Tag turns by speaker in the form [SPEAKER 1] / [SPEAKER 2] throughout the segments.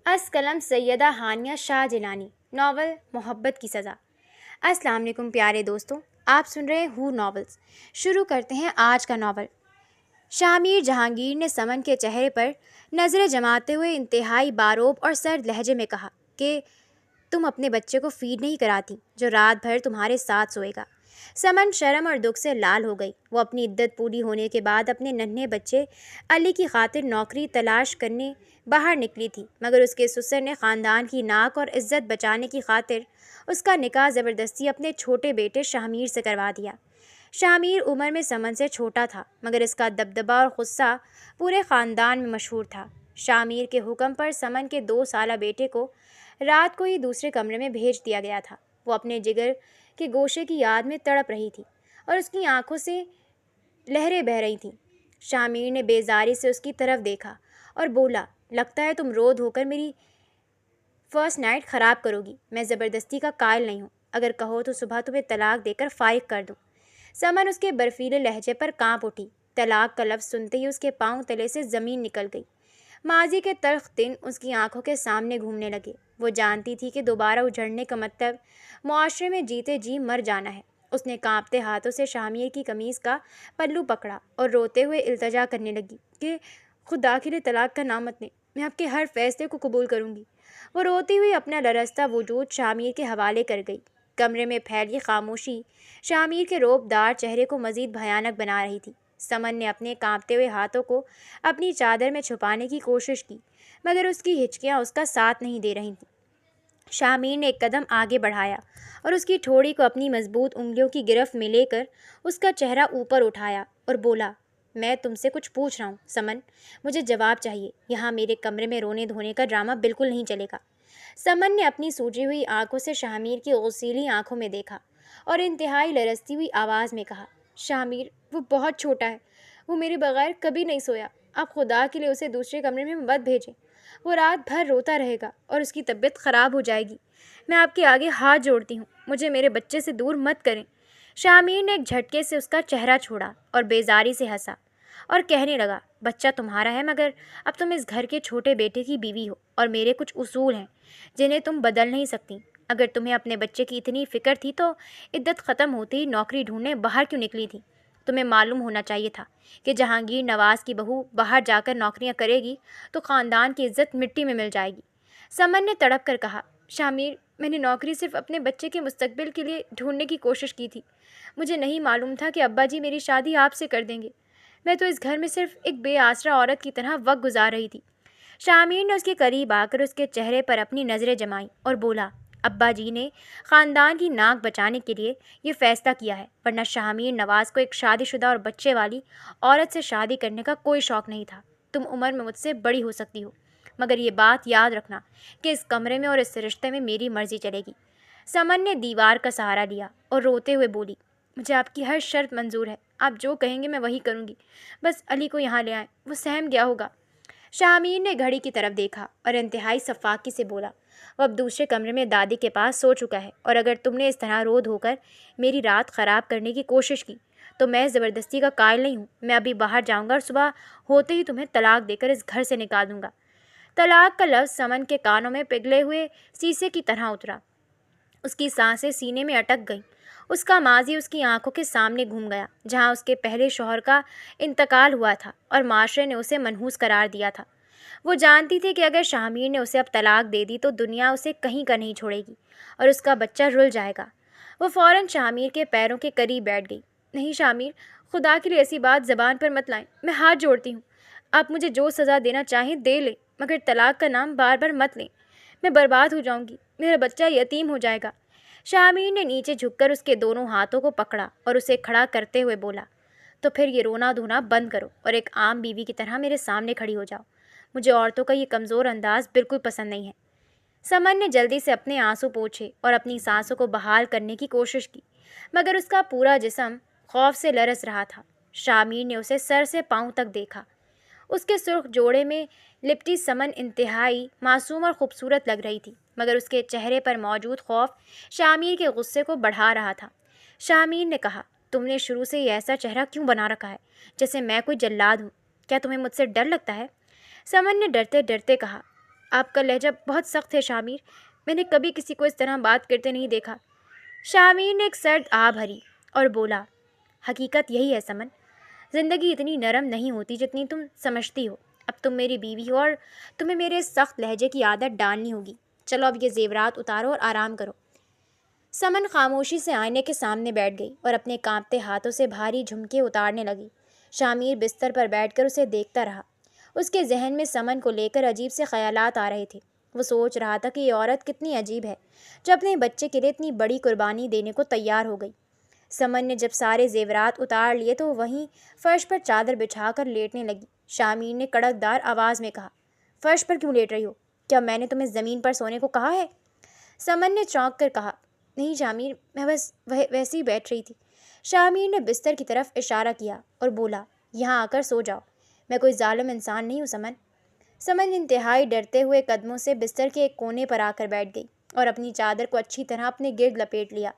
[SPEAKER 1] از قلم سیدہ ہانیہ شاہ جیلانی، ناول محبت کی سزا۔ السلام علیکم پیارے دوستوں، آپ سن رہے ہو ناولز۔ شروع کرتے ہیں آج کا ناول۔ شامیر جہانگیر نے سمن کے چہرے پر نظریں جماتے ہوئے انتہائی باروب اور سرد لہجے میں کہا کہ تم اپنے بچے کو فیڈ نہیں کراتی جو رات بھر تمہارے ساتھ سوئے گا۔ سمن شرم اور دکھ سے لال ہو گئی۔ وہ اپنی عدت پوری ہونے کے بعد اپنے ننھے بچے علی کی خاطر نوکری تلاش کرنے باہر نکلی تھی، مگر اس کے سسر نے خاندان کی ناک اور عزت بچانے کی خاطر اس کا نکاح زبردستی اپنے چھوٹے بیٹے شامیر سے کروا دیا۔ شامیر عمر میں سمن سے چھوٹا تھا، مگر اس کا دبدبہ اور غصہ پورے خاندان میں مشہور تھا۔ شامیر کے حکم پر سمن کے 2 سالہ بیٹے کو رات کو ہی دوسرے کمرے میں بھیج دیا گیا تھا۔ وہ اپنے جگر کے گوشے کی یاد میں تڑپ رہی تھی اور اس کی آنکھوں سے لہریں بہہ رہی تھیں۔ شامیر نے بیزاری سے اس کی طرف دیکھا اور بولا، لگتا ہے تم رو دھو کر میری فرسٹ نائٹ خراب کرو گی۔ میں زبردستی کا قائل نہیں ہوں، اگر کہو تو صبح تمہیں طلاق دے کر فارغ کر دوں۔ سمن اس کے برفیلے لہجے پر کانپ اٹھی۔ طلاق کا لفظ سنتے ہی اس کے پاؤں تلے سے زمین نکل گئی۔ ماضی کے تلخ دن اس کی آنکھوں کے سامنے گھومنے لگے۔ وہ جانتی تھی کہ دوبارہ اجڑنے کا مطلب معاشرے میں جیتے جی مر جانا ہے۔ اس نے کانپتے ہاتھوں سے شامیر کی قمیض کا پلو پکڑا اور روتے ہوئے التجا کرنے لگی کہ خدا کے لیے طلاق کا نام مت لیں، میں آپ کے ہر فیصلے کو قبول کروں گی۔ وہ روتی ہوئی اپنا لرزتا وجود شامیر کے حوالے کر گئی۔ کمرے میں پھیلی خاموشی شامیر کے روب دار چہرے کو مزید بھیانک بنا رہی تھی۔ سمن نے اپنے کانپتے ہوئے ہاتھوں کو اپنی چادر میں چھپانے کی کوشش کی، مگر اس کی ہچکیاں اس کا ساتھ نہیں دے رہی تھیں۔ شامیر نے ایک قدم آگے بڑھایا اور اس کی ٹھوڑی کو اپنی مضبوط انگلیوں کی گرفت میں لے کر اس کا چہرہ اوپر اٹھایا اور بولا، میں تم سے کچھ پوچھ رہا ہوں سمن، مجھے جواب چاہیے۔ یہاں میرے کمرے میں رونے دھونے کا ڈرامہ بالکل نہیں چلے گا۔ سمن نے اپنی سوجی ہوئی آنکھوں سے شامیر کی غسیلی آنکھوں میں دیکھا اور انتہائی لرزتی ہوئی آواز میں کہا، شامیر وہ بہت چھوٹا ہے، وہ میرے بغیر کبھی نہیں سویا۔ آپ خدا کے لیے اسے دوسرے کمرے میں مت بھیجیں، وہ رات بھر روتا رہے گا اور اس کی طبیعت خراب ہو جائے گی۔ میں آپ کے آگے ہاتھ جوڑتی ہوں، مجھے میرے بچے سے دور مت کریں۔ شامیر نے ایک جھٹکے سے اس کا چہرہ چھوڑا اور بیزاری سے ہنسا اور کہنے لگا، بچہ تمہارا ہے، مگر اب تم اس گھر کے چھوٹے بیٹے کی بیوی ہو اور میرے کچھ اصول ہیں جنہیں تم بدل نہیں سکتی۔ اگر تمہیں اپنے بچے کی اتنی فکر تھی تو عدت ختم ہوتے ہی نوکری ڈھونڈنے باہر کیوں نکلی تھی؟ تمہیں معلوم ہونا چاہیے تھا کہ جہانگیر نواز کی بہو باہر جا کر نوکریاں کرے گی تو خاندان کی عزت مٹی میں مل جائے گی۔ سمن نے تڑپ کر کہا، شامیر میں نے نوکری صرف اپنے بچے کے مستقبل کے لیے ڈھونڈنے کی کوشش کی تھی۔ مجھے نہیں معلوم تھا کہ ابا جی میری شادی آپ سے کر دیں گے۔ میں تو اس گھر میں صرف ایک بے آسرا عورت کی طرح وقت گزار رہی تھی۔ شامیر نے اس کے قریب آ کر اس کے چہرے پر اپنی نظریں جمائیں اور بولا، ابا جی نے خاندان کی ناک بچانے کے لیے یہ فیصلہ کیا ہے، ورنہ شامیر نواز کو ایک شادی شدہ اور بچے والی عورت سے شادی کرنے کا کوئی شوق نہیں تھا۔ تم عمر میں مجھ سے بڑی ہو سکتی ہو، مگر یہ بات یاد رکھنا کہ اس کمرے میں اور اس رشتے میں میری مرضی چلے گی۔ سمن نے دیوار کا سہارا لیا اور روتے ہوئے بولی، مجھے آپ کی ہر شرط منظور ہے، آپ جو کہیں گے میں وہی کروں گی، بس علی کو یہاں لے آئیں، وہ سہم گیا ہوگا۔ شامیر نے گھڑی کی طرف دیکھا اور انتہائی سفاکی سے بولا، وہ اب دوسرے کمرے میں دادی کے پاس سو چکا ہے، اور اگر تم نے اس طرح رو دھو کر میری رات خراب کرنے کی کوشش کی تو میں زبردستی کا قائل نہیں ہوں۔ میں ابھی باہر جاؤں گا اور صبح ہوتے ہی تمہیں طلاق دے کر اس گھر سے نکال دوں گا۔ طلاق کا لفظ سمن کے کانوں میں پگھلے ہوئے سیسے کی طرح اترا۔ اس کی سانسیں سینے میں اٹک گئیں۔ اس کا ماضی اس کی آنکھوں کے سامنے گھوم گیا، جہاں اس کے پہلے شوہر کا انتقال ہوا تھا اور معاشرے نے اسے منحوس قرار دیا تھا۔ وہ جانتی تھی کہ اگر شامیر نے اسے اب طلاق دے دی تو دنیا اسے کہیں کا نہیں چھوڑے گی اور اس کا بچہ رل جائے گا۔ وہ فوراً شامیر کے پیروں کے قریب بیٹھ گئی۔ نہیں شامیر، خدا کے لیے ایسی بات زبان پر مت لائیں، میں ہاتھ جوڑتی ہوں، آپ مجھے جو سزا دینا چاہیں دے لیں، مگر طلاق کا نام بار بار مت لیں، میں برباد ہو جاؤں گی، میرا بچہ یتیم ہو جائے گا۔ شامیر نے نیچے جھک کر اس کے دونوں ہاتھوں کو پکڑا اور اسے کھڑا کرتے ہوئے بولا، تو پھر یہ رونا دھونا بند کرو اور ایک عام بیوی کی طرح میرے سامنے کھڑی ہو جاؤ۔ مجھے عورتوں کا یہ کمزور انداز بالکل پسند نہیں ہے۔ سمن نے جلدی سے اپنے آنسو پوچھے اور اپنی سانسوں کو بحال کرنے کی کوشش کی، مگر اس کا پورا جسم خوف سے لرز رہا تھا۔ شامیر نے اسے سر سے پاؤں تک دیکھا۔ اس کے سرخ جوڑے میں لپٹی سمن انتہائی معصوم اور خوبصورت لگ رہی تھی، مگر اس کے چہرے پر موجود خوف شامیر کے غصے کو بڑھا رہا تھا۔ شامیر نے کہا، تم نے شروع سے یہ ایسا چہرہ کیوں بنا رکھا ہے جیسے میں کوئی جلاد ہوں؟ کیا تمہیں مجھ سے ڈر لگتا ہے؟ سمن نے ڈرتے ڈرتے کہا، آپ کا لہجہ بہت سخت ہے شامیر، میں نے کبھی کسی کو اس طرح بات کرتے نہیں دیکھا۔ شامیر نے ایک سرد آہ بھری اور بولا، حقیقت یہی ہے سمن، زندگی اتنی نرم نہیں ہوتی جتنی تم سمجھتی ہو۔ اب تم میری بیوی ہو اور تمہیں میرے اس سخت لہجے کی عادت ڈالنی ہوگی۔ چلو اب یہ زیورات اتارو اور آرام کرو۔ سمن خاموشی سے آئینے کے سامنے بیٹھ گئی اور اپنے کانپتے ہاتھوں سے بھاری جھمکے اتارنے لگی۔ شامیر بستر پر بیٹھ کر اسے دیکھتا رہا۔ اس کے ذہن میں سمن کو لے کر عجیب سے خیالات آ رہے تھے۔ وہ سوچ رہا تھا کہ یہ عورت کتنی عجیب ہے جو اپنے بچے کے لیے اتنی بڑی قربانی دینے کو تیار ہو گئی۔ سمن نے جب سارے زیورات اتار لیے تو وہیں فرش پر چادر بچھا کر لیٹنے لگی۔ شامیر نے کڑک دار آواز میں کہا، فرش پر کیوں لیٹ رہی ہو؟ کیا میں نے تمہیں زمین پر سونے کو کہا ہے؟ سمن نے چونک کر کہا، نہیں شامیر، میں بس ویسے ہی بیٹھ رہی تھی۔ شامیر نے بستر کی طرف اشارہ کیا اور بولا، یہاں آ کر سو جاؤ، میں کوئی ظالم انسان نہیں ہوں سمن۔ سمن انتہائی ڈرتے ہوئے قدموں سے بستر کے ایک کونے پر آ کر بیٹھ گئی اور اپنی چادر کو اچھی طرح اپنے گرد لپیٹ لیا۔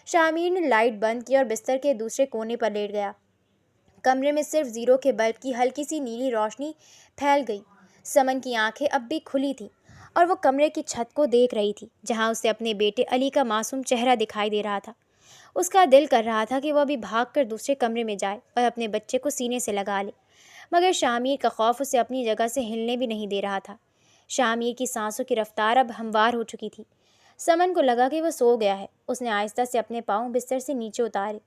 [SPEAKER 1] شامیر نے لائٹ بند کی اور بستر کے دوسرے کونے پر لیٹ گیا۔ کمرے میں صرف زیرو کے بلب کی ہلکی سی نیلی روشنی پھیل گئی۔ سمن کی آنکھیں اب بھی کھلی تھیں اور وہ کمرے کی چھت کو دیکھ رہی تھی جہاں اسے اپنے بیٹے علی کا معصوم چہرہ دکھائی دے رہا تھا۔ اس کا دل کر رہا تھا کہ وہ ابھی بھاگ کر دوسرے کمرے میں جائے اور اپنے بچے کو سینے سے لگا لے، مگر شامیر کا خوف اسے اپنی جگہ سے ہلنے بھی نہیں دے رہا تھا۔ شامیر کی سانسوں کی رفتار اب ہموار ہو چکی تھی۔ سمن کو لگا کہ وہ سو گیا ہے۔ اس نے آہستہ سے اپنے پاؤں بستر سے نیچے اتارے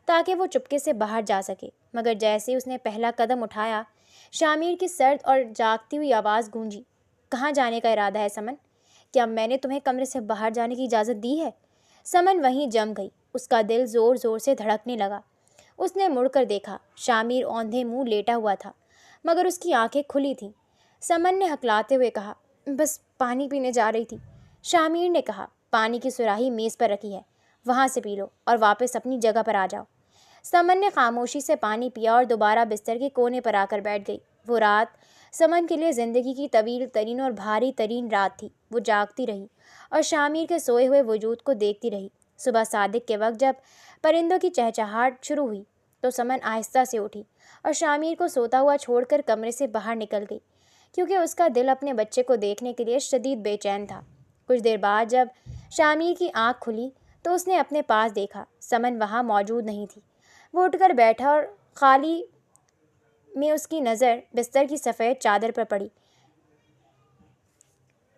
[SPEAKER 1] تاکہ وہ چپکے سے باہر جا سکے، مگر جیسے ہی اس نے پہلا قدم اٹھایا، شامیر کی سرد اور جاگتی ہوئی آواز گونجی، کہاں جانے کا ارادہ ہے سمن؟ کیا میں نے تمہیں کمرے سے باہر جانے کی اجازت دی ہے؟ سمن وہیں جم گئی۔ اس کا دل زور زور سے دھڑکنے لگا۔ اس نے مڑ کر دیکھا، شامیر اوندھے منہ لیٹا ہوا تھا مگر اس کی آنکھیں کھلی تھیں۔ سمن نے ہکلاتے ہوئے کہا، بس پانی پینے جا رہی تھی۔ شامیر نے کہا، پانی کی سراہی میز پر رکھی ہے، وہاں سے پی لو اور واپس اپنی جگہ پر آ جاؤ۔ سمن نے خاموشی سے پانی پیا اور دوبارہ بستر کے کونے پر آ کر بیٹھ گئی۔ وہ رات سمن کے لیے زندگی کی طویل ترین اور بھاری ترین رات تھی۔ وہ جاگتی رہی اور شامیر کے سوئے ہوئے وجود کو دیکھتی رہی۔ صبح صادق کے وقت جب پرندوں کی چہچہاہٹ شروع ہوئی تو سمن آہستہ سے اٹھی اور شامیر کو سوتا ہوا چھوڑ کر کمرے سے باہر نکل گئی، کیونکہ اس کا دل اپنے بچے کو دیکھنے کے لیے شدید بے چین تھا۔ کچھ دیر بعد جب شامیر کی آنکھ کھلی تو اس نے اپنے پاس دیکھا، سمن وہاں موجود نہیں تھی۔ وہ اٹھ کر بیٹھا اور خالی میں اس کی نظر بستر کی سفید چادر پر پڑی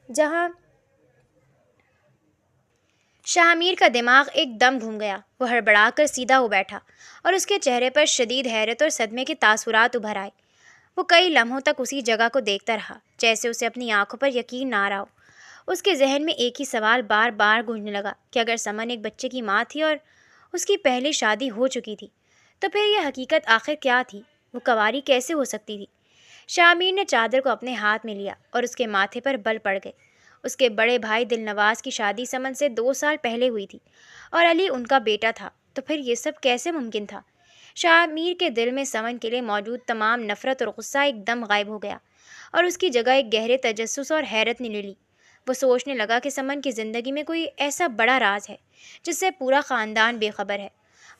[SPEAKER 1] جہاں شامیر کا دماغ ایک دم گھوم گیا۔ وہ ہڑبڑا کر سیدھا ہو بیٹھا اور اس کے چہرے پر شدید حیرت اور صدمے کے تاثرات ابھر آئے۔ وہ کئی لمحوں تک اسی جگہ کو دیکھتا رہا جیسے اسے اپنی آنکھوں پر یقین نہ آ رہا ہو۔ اس کے ذہن میں ایک ہی سوال بار بار گونجنے لگا کہ اگر سمن ایک بچے کی ماں تھی اور اس کی پہلے شادی ہو چکی تھی تو پھر یہ حقیقت آخر کیا تھی؟ وہ کنواری کیسے ہو سکتی تھی؟ شامیر نے چادر کو اپنے ہاتھ میں لیا اور اس کے ماتھے پر بل پڑ گئے۔ اس کے بڑے بھائی دل نواز کی شادی سمن سے 2 سال پہلے ہوئی تھی اور علی ان کا بیٹا تھا، تو پھر یہ سب کیسے ممکن تھا؟ شامیر کے دل میں سمن کے لیے موجود تمام نفرت اور غصہ ایک دم غائب ہو گیا اور اس کی جگہ ایک گہرے تجسس اور حیرت نے لے لی۔ وہ سوچنے لگا کہ سمن کی زندگی میں کوئی ایسا بڑا راز ہے جس سے پورا خاندان بے خبر ہے۔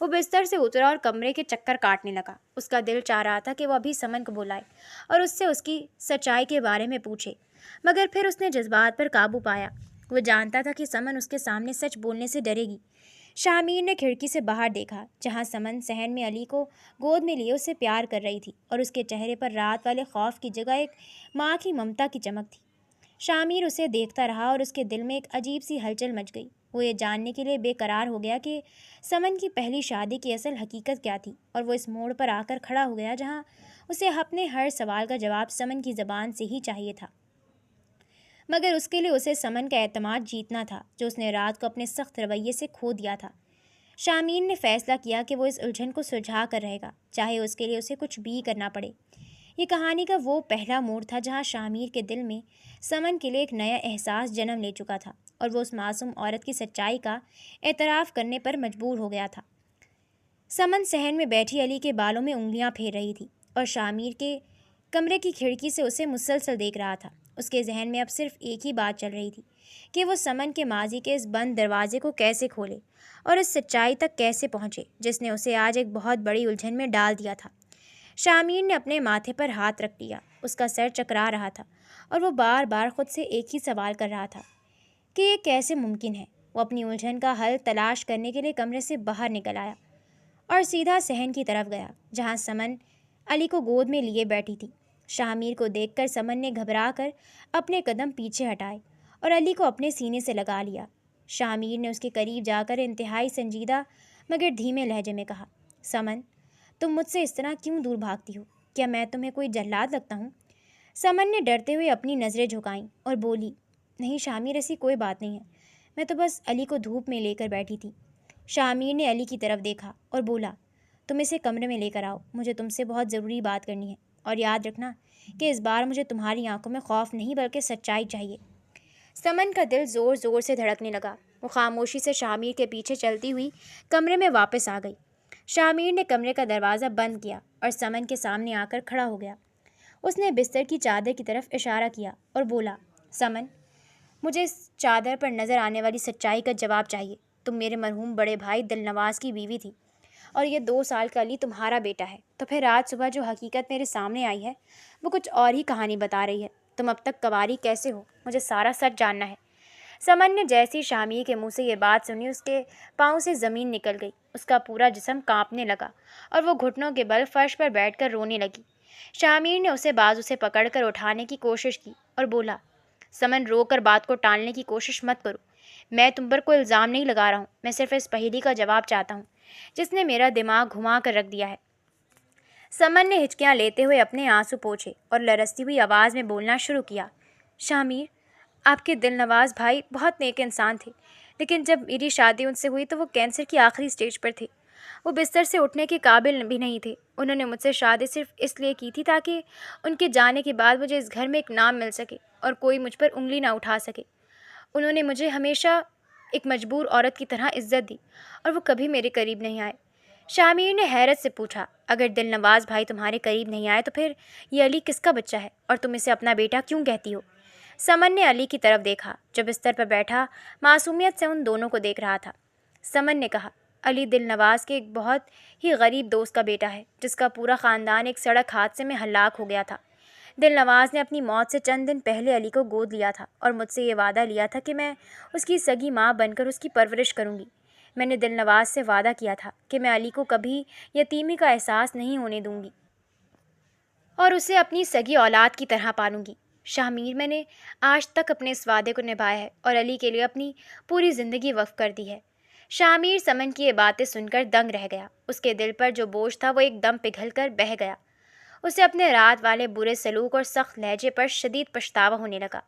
[SPEAKER 1] وہ بستر سے اترا اور کمرے کے چکر کاٹنے لگا۔ اس کا دل چاہ رہا تھا کہ وہ ابھی سمن کو بلائے اور اس سے اس کی سچائی کے بارے میں پوچھے، مگر پھر اس نے جذبات پر قابو پایا۔ وہ جانتا تھا کہ سمن اس کے سامنے سچ بولنے سے ڈرے گی۔ شامیر نے کھڑکی سے باہر دیکھا جہاں سمن صحن میں علی کو گود میں لیے اسے پیار کر رہی تھی اور اس کے چہرے پر رات والے خوف کی جگہ ایک ماں کی ممتا کی چمک تھی۔ شامیر اسے دیکھتا رہا اور اس کے دل میں ایک عجیب سی ہلچل مچ گئی۔ وہ یہ جاننے کے لیے بے قرار ہو گیا کہ سمن کی پہلی شادی کی اصل حقیقت کیا تھی، اور وہ اس موڑ پر آ کر کھڑا ہو گیا جہاں اسے اپنے ہر سوال کا جواب سمن کی زبان سے ہی چاہیے تھا، مگر اس کے لیے اسے سمن کا اعتماد جیتنا تھا جو اس نے رات کو اپنے سخت رویے سے کھو دیا تھا۔ شامیر نے فیصلہ کیا کہ وہ اس الجھن کو سلجھا کر رہے گا، چاہے اس کے لیے اسے کچھ بھی کرنا پڑے۔ یہ کہانی کا وہ پہلا موڑ تھا جہاں شامیر کے دل میں سمن کے لیے ایک نیا احساس جنم لے چکا تھا اور وہ اس معصوم عورت کی سچائی کا اعتراف کرنے پر مجبور ہو گیا تھا۔ سمن صحن میں بیٹھی علی کے بالوں میں انگلیاں پھیر رہی تھی اور شامیر کے کمرے کی کھڑکی سے اسے مسلسل دیکھ رہا تھا۔ اس کے ذہن میں اب صرف ایک ہی بات چل رہی تھی کہ وہ سمن کے ماضی کے اس بند دروازے کو کیسے کھولے اور اس سچائی تک کیسے پہنچے جس نے اسے آج ایک بہت بڑی الجھن میں ڈال دیا تھا۔ شامیر نے اپنے ماتھے پر ہاتھ رکھ لیا۔ اس کا سر چکرا رہا تھا اور وہ بار بار خود سے ایک ہی سوال کر رہا تھا کہ یہ کیسے ممکن ہے۔ وہ اپنی الجھن کا حل تلاش کرنے کے لیے کمرے سے باہر نکل آیا اور سیدھا صحن کی طرف گیا جہاں سمن علی کو گود میں لیے بیٹھی تھی۔ شاہ میر کو دیکھ کر سمن نے گھبرا کر اپنے قدم پیچھے ہٹائے اور علی کو اپنے سینے سے لگا لیا۔ شاہ میر نے اس کے قریب جا کر انتہائی سنجیدہ مگر دھیمے لہجے میں کہا، سمن، تم مجھ سے اس طرح کیوں دور بھاگتی ہو؟ کیا میں تمہیں کوئی جلاد لگتا ہوں؟ سمن نے ڈرتے ہوئے اپنی نظریں جھکائیں اور بولی، نہیں شاہ میر، ایسی کوئی بات نہیں ہے، میں تو بس علی کو دھوپ میں لے کر بیٹھی تھی۔ شاہ میر نے علی کی طرف دیکھا اور بولا، تم اسے کمرے میں لے کر آؤ، مجھے تم سے بہت ضروری بات کرنی ہے، اور یاد رکھنا کہ اس بار مجھے تمہاری آنکھوں میں خوف نہیں بلکہ سچائی چاہیے۔ سمن کا دل زور زور سے دھڑکنے لگا۔ وہ خاموشی سے شاہ میر کے پیچھے چلتی ہوئی کمرے میں واپس آ گئی۔ شاہ میر نے کمرے کا دروازہ بند کیا اور سمن کے سامنے آ کر کھڑا ہو گیا۔ اس نے بستر کی چادر کی طرف اشارہ کیا اور بولا، سمن، مجھے اس چادر پر نظر آنے والی سچائی کا جواب چاہیے۔ تم میرے مرحوم بڑے بھائی دل نواز کی بیوی تھی اور یہ 2 سال کا علی تمہارا بیٹا ہے۔ تو پھر آج صبح جو حقیقت میرے سامنے آئی ہے وہ کچھ اور ہی کہانی بتا رہی ہے۔ تم اب تک کنواری کیسے ہو؟ مجھے سارا سچ جاننا ہے۔ سمن نے جیسی شاہ میر کے منہ سے یہ بات سنی، اس کے پاؤں سے زمین نکل گئی، اس کا پورا جسم کانپنے لگا اور وہ گھٹنوں کے بل فرش پر بیٹھ کر رونے لگی۔ شاہ میر نے اسے بازو سے پکڑ کر اٹھانے کی کوشش کی اور بولا، سمن، رو کر بات کو ٹالنے کی کوشش مت کرو۔ میں تم پر کوئی الزام نہیں لگا رہا ہوں، میں صرف اس پہیلی کا جواب چاہتا ہوں جس نے میرا دماغ گھما کر رکھ دیا ہے۔ سمن نے ہچکیاں لیتے ہوئے اپنے آنسو پوچھے اور لرزتی ہوئی آواز میں بولنا شروع کیا، شاہ میر، آپ کے دل نواز بھائی بہت نیک انسان تھے، لیکن جب میری شادی ان سے ہوئی تو وہ کینسر کی آخری سٹیج پر تھے۔ وہ بستر سے اٹھنے کے قابل بھی نہیں تھے۔ انہوں نے مجھ سے شادی صرف اس لیے کی تھی تاکہ ان کے جانے کے بعد مجھے اس گھر میں ایک نام مل سکے اور کوئی مجھ پر انگلی نہ اٹھا سکے۔ انہوں نے مجھے ہمیشہ ایک مجبور عورت کی طرح عزت دی اور وہ کبھی میرے قریب نہیں آئے۔ شاہ میر نے حیرت سے پوچھا، اگر دل نواز بھائی تمہارے قریب نہیں آئے تو پھر یہ علی کس کا بچہ ہے اور تم اسے اپنا بیٹا کیوں کہتی ہو؟ سمن نے علی کی طرف دیکھا جو بستر پر بیٹھا معصومیت سے ان دونوں کو دیکھ رہا تھا۔ سمن نے کہا، علی دل نواز کے ایک بہت ہی غریب دوست کا بیٹا ہے جس کا پورا خاندان ایک سڑک حادثے میں ہلاک ہو گیا تھا۔ دل نواز نے اپنی موت سے چند دن پہلے علی کو گود لیا تھا اور مجھ سے یہ وعدہ لیا تھا کہ میں اس کی سگی ماں بن کر اس کی پرورش کروں گی۔ میں نے دل نواز سے وعدہ کیا تھا کہ میں علی کو کبھی یتیمی کا احساس نہیں ہونے دوں گی اور اسے اپنی سگی اولاد کی طرح پالوں گی۔ شاہ میر، میں نے آج تک اپنے اس وعدے کو نبھایا ہے اور علی کے لیے اپنی پوری زندگی وقف کر دی ہے۔ شاہ میر سمن کی یہ باتیں سن کر دنگ رہ گیا۔ اس کے دل پر جو بوجھ تھا وہ ایک دم پگھل کر بہہ گیا۔ اسے اپنے رات والے برے سلوک اور سخت لہجے پر شدید پچھتاوا ہونے لگا۔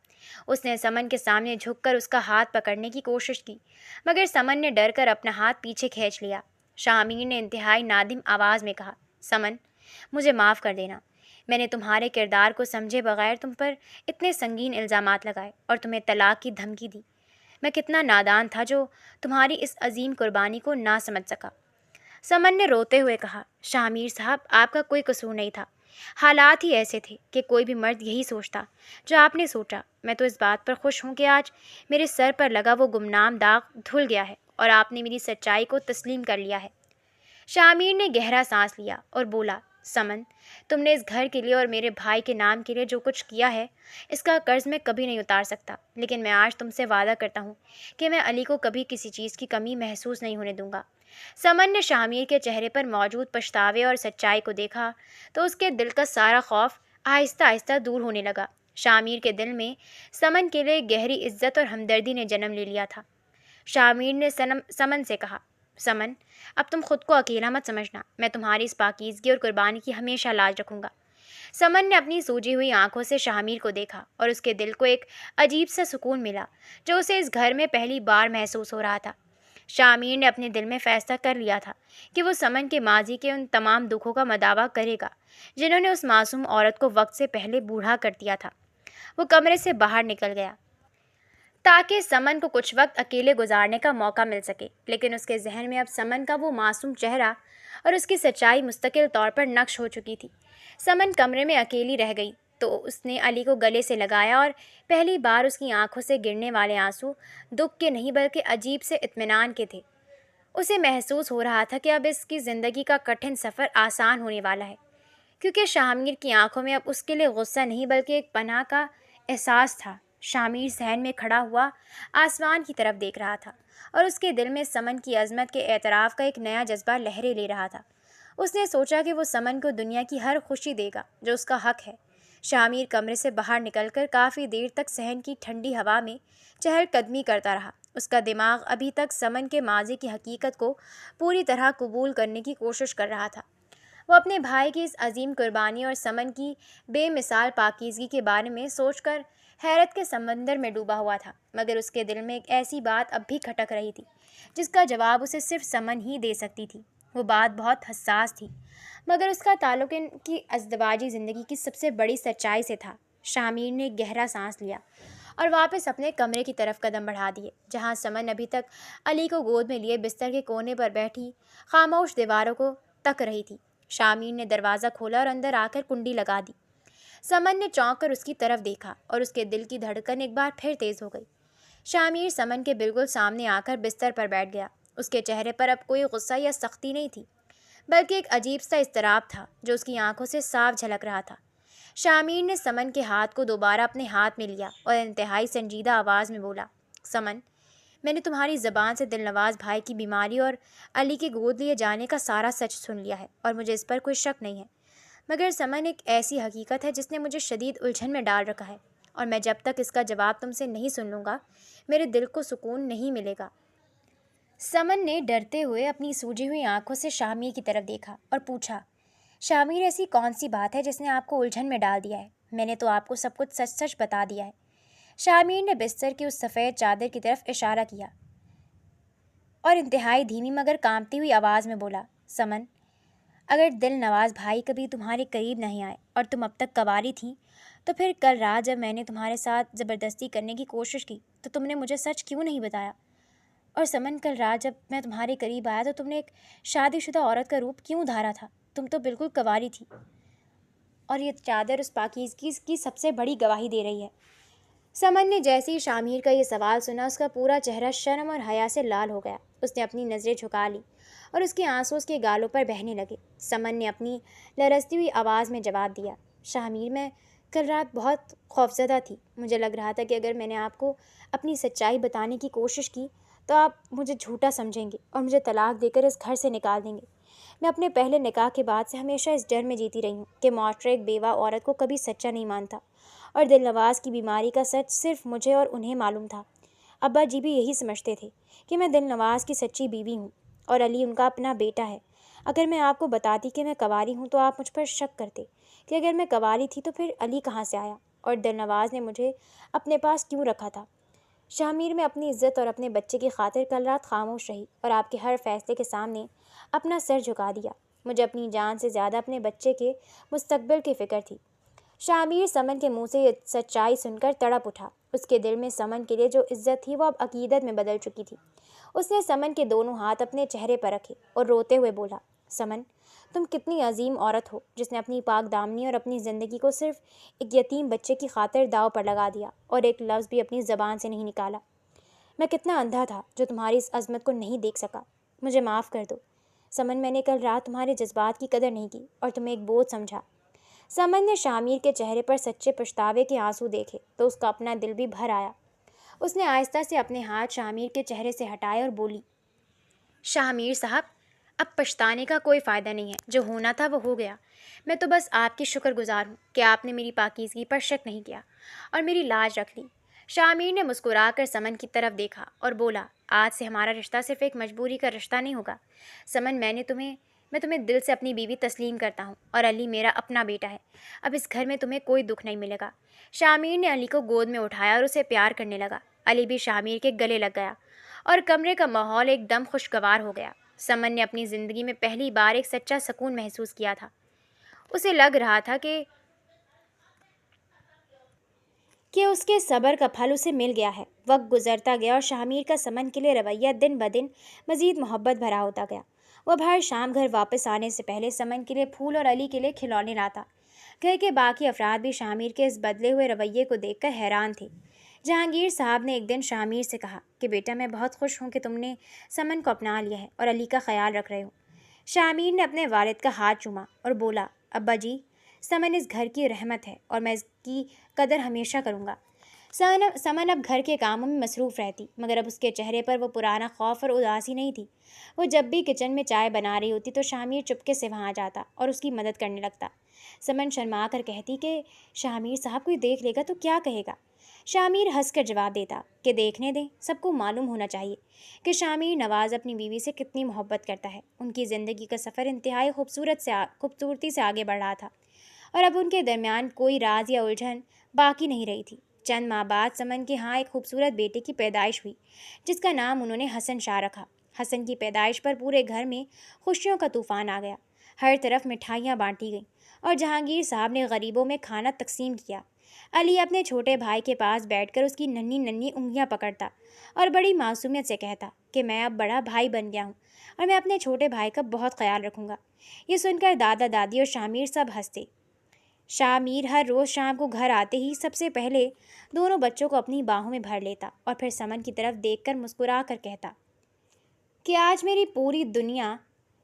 [SPEAKER 1] اس نے سمن کے سامنے جھک کر اس کا ہاتھ پکڑنے کی کوشش کی مگر سمن نے ڈر کر اپنا ہاتھ پیچھے کھینچ لیا۔ شاہ میر نے انتہائی نادم آواز میں کہا، سمن، مجھے معاف کر دینا۔ میں نے تمہارے کردار کو سمجھے بغیر تم پر اتنے سنگین الزامات لگائے اور تمہیں طلاق کی دھمکی دی۔ میں کتنا نادان تھا جو تمہاری اس عظیم قربانی کو نہ سمجھ سکا۔ سمن نے روتے ہوئے کہا، شاہ میر صاحب، آپ کا کوئی قصور نہیں تھا، حالات ہی ایسے تھے کہ کوئی بھی مرد یہی سوچتا جو آپ نے سوچا۔ میں تو اس بات پر خوش ہوں کہ آج میرے سر پر لگا وہ گمنام داغ دھل گیا ہے اور آپ نے میری سچائی کو تسلیم کر لیا ہے۔ شاہ میر نے گہرا سانس لیا اور بولا، سمن، تم نے اس گھر کے لیے اور میرے بھائی کے نام کے لیے جو کچھ کیا ہے اس کا قرض میں کبھی نہیں اتار سکتا، لیکن میں آج تم سے وعدہ کرتا ہوں کہ میں علی کو کبھی کسی چیز کی کمی محسوس نہیں ہونے دوں گا۔ سمن نے شاہ میر کے چہرے پر موجود پچھتاوے اور سچائی کو دیکھا تو اس کے دل کا سارا خوف آہستہ آہستہ دور ہونے لگا۔ شاہ میر کے دل میں سمن کے لیے گہری عزت اور ہمدردی نے جنم لے لیا تھا۔ شاہ میر نے سمن سے کہا، سمن، اب تم خود کو اکیلا مت سمجھنا، میں تمہاری اس پاکیزگی اور قربانی کی ہمیشہ لاج رکھوں گا۔ سمن نے اپنی سوجی ہوئی آنکھوں سے شاہ میر کو دیکھا اور اس کے دل کو ایک عجیب سا سکون ملا جو اسے اس گھر میں پہلی بار محسوس ہو رہا تھا۔ شاہ میر نے اپنے دل میں فیصلہ کر لیا تھا کہ وہ سمن کے ماضی کے ان تمام دکھوں کا مداوع کرے گا جنہوں نے اس معصوم عورت کو وقت سے پہلے بوڑھا کر دیا تھا۔ وہ کمرے سے باہر نکل گیا تاکہ سمن کو کچھ وقت اکیلے گزارنے کا موقع مل سکے، لیکن اس کے ذہن میں اب سمن کا وہ معصوم چہرہ اور اس کی سچائی مستقل طور پر نقش ہو چکی تھی۔ سمن کمرے میں اکیلی رہ گئی تو اس نے علی کو گلے سے لگایا اور پہلی بار اس کی آنکھوں سے گرنے والے آنسو دکھ کے نہیں بلکہ عجیب سے اطمینان کے تھے۔ اسے محسوس ہو رہا تھا کہ اب اس کی زندگی کا کٹھن سفر آسان ہونے والا ہے۔ کیونکہ شامیر کی آنکھوں میں اب اس کے لیے غصہ نہیں بلکہ ایک پناہ کا احساس تھا۔ شامیر صحن میں کھڑا ہوا آسمان کی طرف دیکھ رہا تھا اور اس کے دل میں سمن کی عظمت کے اعتراف کا ایک نیا جذبہ لہریں لے رہا تھا۔ اس نے سوچا کہ وہ سمن کو دنیا کی ہر خوشی دے گا جو اس کا حق ہے۔ شامیر کمرے سے باہر نکل کر کافی دیر تک صحن کی ٹھنڈی ہوا میں چہل قدمی کرتا رہا۔ اس کا دماغ ابھی تک سمن کے ماضی کی حقیقت کو پوری طرح قبول کرنے کی کوشش کر رہا تھا۔ وہ اپنے بھائی کی اس عظیم قربانی اور سمن کی بے مثال پاکیزگی کے بارے میں سوچ کر حیرت کے سمندر میں ڈوبا ہوا تھا، مگر اس کے دل میں ایک ایسی بات اب بھی کھٹک رہی تھی جس کا جواب اسے صرف سمن ہی دے سکتی تھی۔ وہ بات بہت حساس تھی، مگر اس کا تعلق ان کی ازدواجی زندگی کی سب سے بڑی سچائی سے تھا۔ شامیر نے گہرا سانس لیا اور واپس اپنے کمرے کی طرف قدم بڑھا دیے، جہاں سمن ابھی تک علی کو گود میں لیے بستر کے کونے پر بیٹھی خاموش دیواروں کو تک رہی تھی۔ شامیر نے دروازہ کھولا اور اندر آ کر کنڈی لگا دی۔ سمن نے چونک کر اس کی طرف دیکھا اور اس کے دل کی دھڑکن ایک بار پھر تیز ہو گئی۔ شامیر سمن کے بالکل سامنے آ کر بستر پر بیٹھ گیا۔ اس کے چہرے پر اب کوئی غصہ یا سختی نہیں تھی، بلکہ ایک عجیب سا اضطراب تھا جو اس کی آنکھوں سے صاف جھلک رہا تھا۔ شامیر نے سمن کے ہاتھ کو دوبارہ اپنے ہاتھ میں لیا اور انتہائی سنجیدہ آواز میں بولا، سمن، میں نے تمہاری زبان سے دل نواز بھائی کی بیماری اور علی کے گود لیے جانے کا سارا سچ سن لیا ہے اور مجھے اس پر کوئی شک نہیں ہے، مگر سمن ایک ایسی حقیقت ہے جس نے مجھے شدید الجھن میں ڈال رکھا ہے، اور میں جب تک اس کا جواب تم سے نہیں سن لوں گا میرے دل کو سکون نہیں ملے گا۔ سمن نے ڈرتے ہوئے اپنی سوجی ہوئی آنکھوں سے شامیر کی طرف دیکھا اور پوچھا، شامیر، ایسی کون سی بات ہے جس نے آپ کو الجھن میں ڈال دیا ہے؟ میں نے تو آپ کو سب کچھ سچ سچ بتا دیا ہے۔ شامیر نے بستر کی اس سفید چادر کی طرف اشارہ کیا اور انتہائی دھیمی مگر کانپتی ہوئی آواز میں بولا، سمن، اگر دل نواز بھائی کبھی تمہارے قریب نہیں آئے اور تم اب تک کنواری تھیں، تو پھر کل رات جب میں نے تمہارے ساتھ زبردستی کرنے کی کوشش کی تو تم نے مجھے سچ کیوں نہیں بتایا؟ اور سمن، کل رات جب میں تمہارے قریب آیا تو تم نے ایک شادی شدہ عورت کا روپ کیوں دھارا تھا؟ تم تو بالکل کنواری تھی، اور یہ چادر اس پاکیزگی کی سب سے بڑی گواہی دے رہی ہے۔ سمن نے جیسے ہی شامیر کا یہ سوال سنا، اس کا پورا چہرہ شرم اور حیا سے لال ہو گیا۔ اس نے اپنی نظریں جھکا لی اور اس کے آنسو اس کے گالوں پر بہنے لگے۔ سمن نے اپنی لرزتی ہوئی آواز میں جواب دیا، شامیر، میں کل رات بہت خوفزدہ تھی۔ مجھے لگ رہا تھا کہ اگر میں نے آپ کو اپنی سچائی بتانے کی کوشش کی تو آپ مجھے جھوٹا سمجھیں گے اور مجھے طلاق دے کر اس گھر سے نکال دیں گے۔ میں اپنے پہلے نکاح کے بعد سے ہمیشہ اس ڈر میں جیتی رہی ہوں کہ معاشرہ ایک بیوہ عورت کو کبھی سچا نہیں مانتا، اور دل نواز کی بیماری کا سچ صرف مجھے اور انہیں معلوم تھا۔ ابا جی بھی یہی سمجھتے تھے کہ میں دل نواز کی سچی بیوی ہوں اور علی ان کا اپنا بیٹا ہے۔ اگر میں آپ کو بتاتی کہ میں کنواری ہوں تو آپ مجھ پر شک کرتے کہ اگر میں کنواری تھی تو پھر علی کہاں سے آیا اور دل نواز نے مجھے اپنے پاس کیوں رکھا تھا؟ شامیر، میں اپنی عزت اور اپنے بچے کی خاطر کل رات خاموش رہی اور آپ کے ہر فیصلے کے سامنے اپنا سر جھکا دیا۔ مجھے اپنی جان سے زیادہ اپنے بچے کے مستقبل کی فکر تھی۔ شامیر سمن کے منہ سے یہ سچائی سن کر تڑپ اٹھا۔ اس کے دل میں سمن کے لیے جو عزت تھی وہ اب عقیدت میں بدل چکی تھی۔ اس نے سمن کے دونوں ہاتھ اپنے چہرے پر رکھے اور روتے ہوئے بولا، سمن، تم کتنی عظیم عورت ہو جس نے اپنی پاک دامنی اور اپنی زندگی کو صرف ایک یتیم بچے کی خاطر داؤ پر لگا دیا اور ایک لفظ بھی اپنی زبان سے نہیں نکالا۔ میں کتنا اندھا تھا جو تمہاری اس عظمت کو نہیں دیکھ سکا۔ مجھے معاف کر دو سمن، میں نے کل رات تمہارے جذبات کی قدر نہیں کی اور تمہیں ایک بوجھ سمجھا۔ سمن نے شامیر کے چہرے پر سچے پچھتاوے کے آنسو دیکھے تو اس کا اپنا دل بھی بھر آیا۔ اس نے آہستہ سے اپنے ہاتھ شامیر کے چہرے سے ہٹائے اور بولی، شامیر صاحب، اب پچھتانے کا کوئی فائدہ نہیں ہے، جو ہونا تھا وہ ہو گیا۔ میں تو بس آپ کی شکر گزار ہوں کہ آپ نے میری پاکیزگی پر شک نہیں کیا اور میری لاج رکھ لی۔ شامیر نے مسکرا کر سمن کی طرف دیکھا اور بولا، آج سے ہمارا رشتہ صرف ایک مجبوری کا رشتہ نہیں ہوگا۔ سمن، میں تمہیں دل سے اپنی بیوی تسلیم کرتا ہوں اور علی میرا اپنا بیٹا ہے۔ اب اس گھر میں تمہیں کوئی دکھ نہیں ملے گا۔ شامیر نے علی کو گود میں اٹھایا اور اسے پیار کرنے لگا۔ علی بھی شامیر کے گلے لگ گیا اور کمرے کا ماحول ایک دم خوشگوار ہو گیا۔ سمن نے اپنی زندگی میں پہلی بار ایک سچا سکون محسوس کیا تھا۔ اسے لگ رہا تھا کہ اس کے صبر کا پھل اسے مل گیا ہے۔ وقت گزرتا گیا اور شامیر کا سمن کے لیے رویہ دن بدن مزید محبت بھرا ہوتا گیا۔ وہ ہر شام گھر واپس آنے سے پہلے سمن کے لیے پھول اور علی کے لیے کھلونے لاتا۔ گھر کے باقی افراد بھی شامیر کے اس بدلے ہوئے رویے کو دیکھ کر حیران تھے۔ جہانگیر صاحب نے ایک دن شامیر سے کہا کہ بیٹا، میں بہت خوش ہوں کہ تم نے سمن کو اپنا لیا ہے اور علی کا خیال رکھ رہے ہو۔ شامیر نے اپنے والد کا ہاتھ چوما اور بولا، ابا جی، سمن اس گھر کی رحمت ہے اور میں اس کی قدر ہمیشہ کروں گا۔ سمن اب گھر کے کاموں میں مصروف رہتی، مگر اب اس کے چہرے پر وہ پرانا خوف اور اداسی نہیں تھی۔ وہ جب بھی کچن میں چائے بنا رہی ہوتی تو شامیر چپکے سے وہاں جاتا اور اس کی مدد کرنے لگتا۔ سمن شرما کر کہتی کہ شامیر صاحب کوئی دیکھ لے گا تو کیا کہے گا؟ شامیر ہنس کر جواب دیتا کہ دیکھنے دیں، سب کو معلوم ہونا چاہیے کہ شامیر نواز اپنی بیوی سے کتنی محبت کرتا ہے۔ ان کی زندگی کا سفر انتہائی خوبصورتی سے آگے بڑھ رہا تھا اور اب ان کے درمیان کوئی راز یا الجھن باقی نہیں رہی تھی۔ چند ماہ بعد سمن کے ہاں ایک خوبصورت بیٹے کی پیدائش ہوئی، جس کا نام انہوں نے حسن شاہ رکھا۔ حسن کی پیدائش پر پورے گھر میں خوشیوں کا طوفان آ گیا۔ ہر طرف مٹھائیاں بانٹی گئیں اور جہانگیر صاحب نے غریبوں میں کھانا تقسیم کیا۔ علی اپنے چھوٹے بھائی کے پاس بیٹھ کر اس کی ننھی ننھی انگلیاں پکڑتا اور بڑی معصومیت سے کہتا کہ میں اب بڑا بھائی بن گیا ہوں اور میں اپنے چھوٹے بھائی کا بہت خیال رکھوں گا۔ یہ سن کر دادا دادی اور شامیر سب ہنستے۔ شامیر ہر روز شام کو گھر آتے ہی سب سے پہلے دونوں بچوں کو اپنی باہوں میں بھر لیتا اور پھر سمن کی طرف دیکھ کر مسکرا کر کہتا کہ آج میری پوری دنیا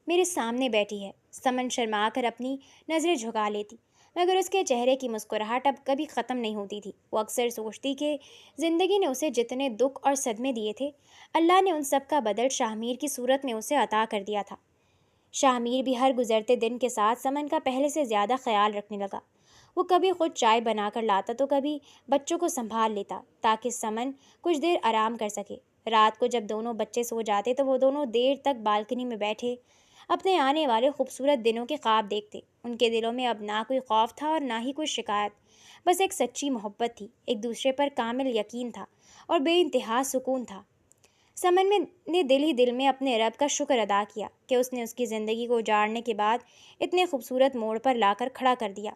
[SPEAKER 1] میرے سامنے بیٹھی ہے۔ سمن شرما کر اپنی نظریں جھکا لیتی، مگر اس کے چہرے کی مسکراہٹ اب کبھی ختم نہیں ہوتی تھی۔ وہ اکثر سوچتی کہ زندگی نے اسے جتنے دکھ اور صدمے دیے تھے، اللہ نے ان سب کا بدل شامیر کی صورت میں اسے عطا کر دیا تھا۔ شامیر بھی ہر گزرتے دن کے ساتھ سمن کا پہلے سے زیادہ خیال رکھنے لگا۔ وہ کبھی خود چائے بنا کر لاتا تو کبھی بچوں کو سنبھال لیتا تاکہ سمن کچھ دیر آرام کر سکے۔ رات کو جب دونوں بچے سو جاتے تو وہ دونوں دیر تک بالکنی میں بیٹھے اپنے آنے والے خوبصورت دنوں کے خواب دیکھتے۔ ان کے دلوں میں اب نہ کوئی خوف تھا اور نہ ہی کوئی شکایت، بس ایک سچی محبت تھی، ایک دوسرے پر کامل یقین تھا اور بے انتہا سکون تھا۔ سمن نے دل ہی دل میں اپنے رب کا شکر ادا کیا کہ اس نے اس کی زندگی کو اجاڑنے کے بعد اتنے خوبصورت موڑ پر لا کر کھڑا کر دیا،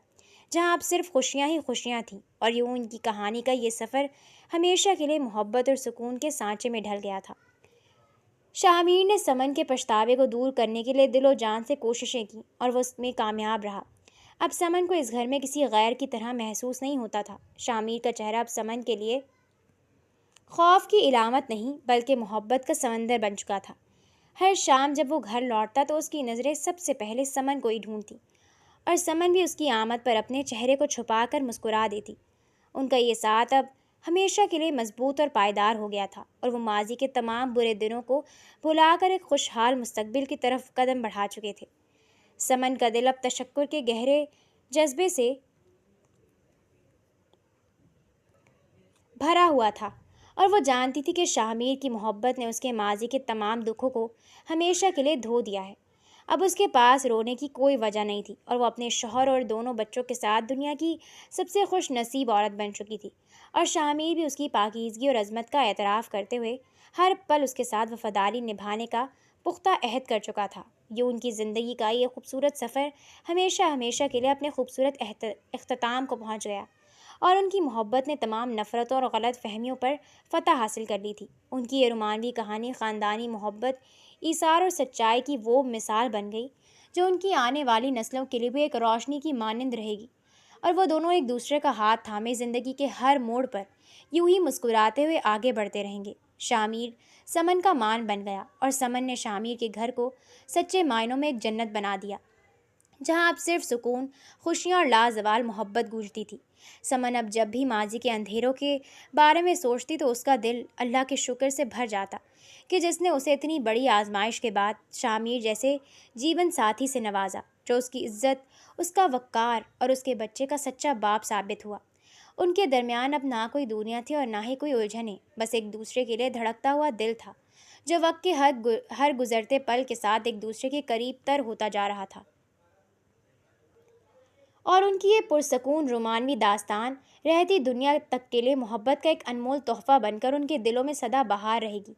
[SPEAKER 1] جہاں اب صرف خوشیاں ہی خوشیاں تھیں، اور یوں ان کی کہانی کا یہ سفر ہمیشہ کے لیے محبت اور سکون کے سانچے میں ڈھل گیا تھا۔ شامیر نے سمن کے پچھتاوے کو دور کرنے کے لیے دل و جان سے کوششیں کی اور وہ اس میں کامیاب رہا۔ اب سمن کو اس گھر میں کسی غیر کی طرح محسوس نہیں ہوتا تھا۔ شامیر کا چہرہ اب سمن کے لیے خوف کی علامت نہیں بلکہ محبت کا سمندر بن چکا تھا۔ ہر شام جب وہ گھر لوٹتا تو اس کی نظریں سب سے پہلے سمن کو ہی ڈھونڈتی اور سمن بھی اس کی آمد پر اپنے چہرے کو چھپا کر مسکرا دیتی۔ ان کا یہ ساتھ اب ہمیشہ کے لیے مضبوط اور پائیدار ہو گیا تھا اور وہ ماضی کے تمام برے دنوں کو بھلا کر ایک خوشحال مستقبل کی طرف قدم بڑھا چکے تھے۔ سمن کا دل اب تشکر کے گہرے جذبے سے بھرا ہوا تھا اور وہ جانتی تھی کہ شامیر کی محبت نے اس کے ماضی کے تمام دکھوں کو ہمیشہ کے لیے دھو دیا ہے۔ اب اس کے پاس رونے کی کوئی وجہ نہیں تھی اور وہ اپنے شوہر اور دونوں بچوں کے ساتھ دنیا کی سب سے خوش نصیب عورت بن چکی تھی، اور شامیر بھی اس کی پاکیزگی اور عظمت کا اعتراف کرتے ہوئے ہر پل اس کے ساتھ وفاداری نبھانے کا پختہ عہد کر چکا تھا۔ یوں ان کی زندگی کا یہ خوبصورت سفر ہمیشہ کے لیے اپنے خوبصورت اختتام کو پہنچ گیا اور ان کی محبت نے تمام نفرتوں اور غلط فہمیوں پر فتح حاصل کر لی تھی۔ ان کی یہ رومانوی کہانی خاندانی محبت، ایثار اور سچائی کی وہ مثال بن گئی جو ان کی آنے والی نسلوں کے لیے بھی ایک روشنی کی مانند رہے گی، اور وہ دونوں ایک دوسرے کا ہاتھ تھامے زندگی کے ہر موڑ پر یوں ہی مسکراتے ہوئے آگے بڑھتے رہیں گے۔ شامیر سمن کا مان بن گیا اور سمن نے شامیر کے گھر کو سچے معنوں میں ایک جنت بنا دیا، جہاں اب صرف سکون، خوشیاں اور لازوال محبت گونجتی تھی۔ سمن اب جب بھی ماضی کے اندھیروں کے بارے میں سوچتی تو اس کا دل اللہ کے شکر سے بھر جاتا کہ جس نے اسے اتنی بڑی آزمائش کے بعد شامیر جیسے جیون ساتھی سے نوازا، جو اس کی عزت، اس کا وقار اور اس کے بچے کا سچا باپ ثابت ہوا۔ ان کے درمیان اب نہ کوئی دوریاں تھیں اور نہ ہی کوئی الجھنیں، بس ایک دوسرے کے لیے دھڑکتا ہوا دل تھا جو وقت کے ہر گزرتے پل کے ساتھ ایک دوسرے کے قریب تر ہوتا جا رہا تھا۔ اور ان کی یہ پرسکون رومانوی داستان رہتی دنیا تک کے لیے محبت کا ایک انمول تحفہ بن کر ان کے دلوں میں سدا بہار رہے گی۔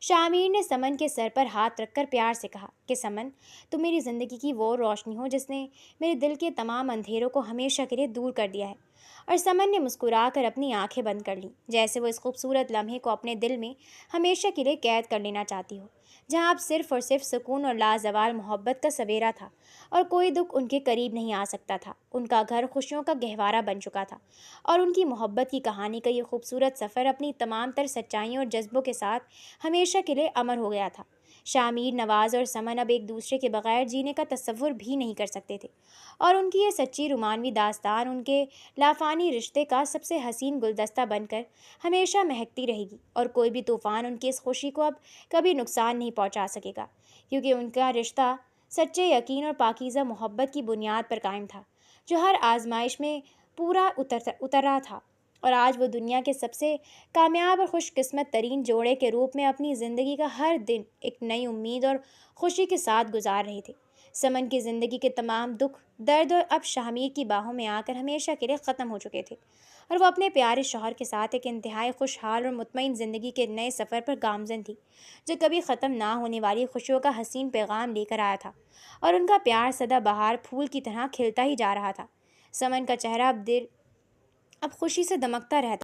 [SPEAKER 1] شامیر نے سمن کے سر پر ہاتھ رکھ کر پیار سے کہا کہ سمن، تم میری زندگی کی وہ روشنی ہو جس نے میرے دل کے تمام اندھیروں کو ہمیشہ کے لیے دور کر دیا ہے۔ اور سمن نے مسکرا کر اپنی آنکھیں بند کر لیں، جیسے وہ اس خوبصورت لمحے کو اپنے دل میں ہمیشہ کے لیے قید کر لینا چاہتی ہو، جہاں اب صرف اور صرف سکون اور لازوال محبت کا سویرا تھا اور کوئی دکھ ان کے قریب نہیں آ سکتا تھا۔ ان کا گھر خوشیوں کا گہوارہ بن چکا تھا اور ان کی محبت کی کہانی کا یہ خوبصورت سفر اپنی تمام تر سچائیوں اور جذبوں کے ساتھ ہمیشہ کے لیے امر ہو گیا تھا۔ شامیر، نواز اور سمن اب ایک دوسرے کے بغیر جینے کا تصور بھی نہیں کر سکتے تھے، اور ان کی یہ سچی رومانوی داستان ان کے لافانی رشتے کا سب سے حسین گلدستہ بن کر ہمیشہ مہکتی رہے گی، اور کوئی بھی طوفان ان کی اس خوشی کو اب کبھی نقصان نہیں پہنچا سکے گا، کیونکہ ان کا رشتہ سچے یقین اور پاکیزہ محبت کی بنیاد پر قائم تھا، جو ہر آزمائش میں پورا اترا تھا، اور آج وہ دنیا کے سب سے کامیاب اور خوش قسمت ترین جوڑے کے روپ میں اپنی زندگی کا ہر دن ایک نئی امید اور خوشی کے ساتھ گزار رہے تھے۔ سمن کی زندگی کے تمام دکھ، درد اور اب شامیر کی باہوں میں آ کر ہمیشہ کے لیے ختم ہو چکے تھے، اور وہ اپنے پیارے شوہر کے ساتھ ایک انتہائی خوشحال اور مطمئن زندگی کے نئے سفر پر گامزن تھی، جو کبھی ختم نہ ہونے والی خوشیوں کا حسین پیغام لے کر آیا تھا، اور ان کا پیار سدا بہار پھول کی طرح کھلتا ہی جا رہا تھا۔ سمن کا چہرہ اب خوشی سے دمکتا رہتا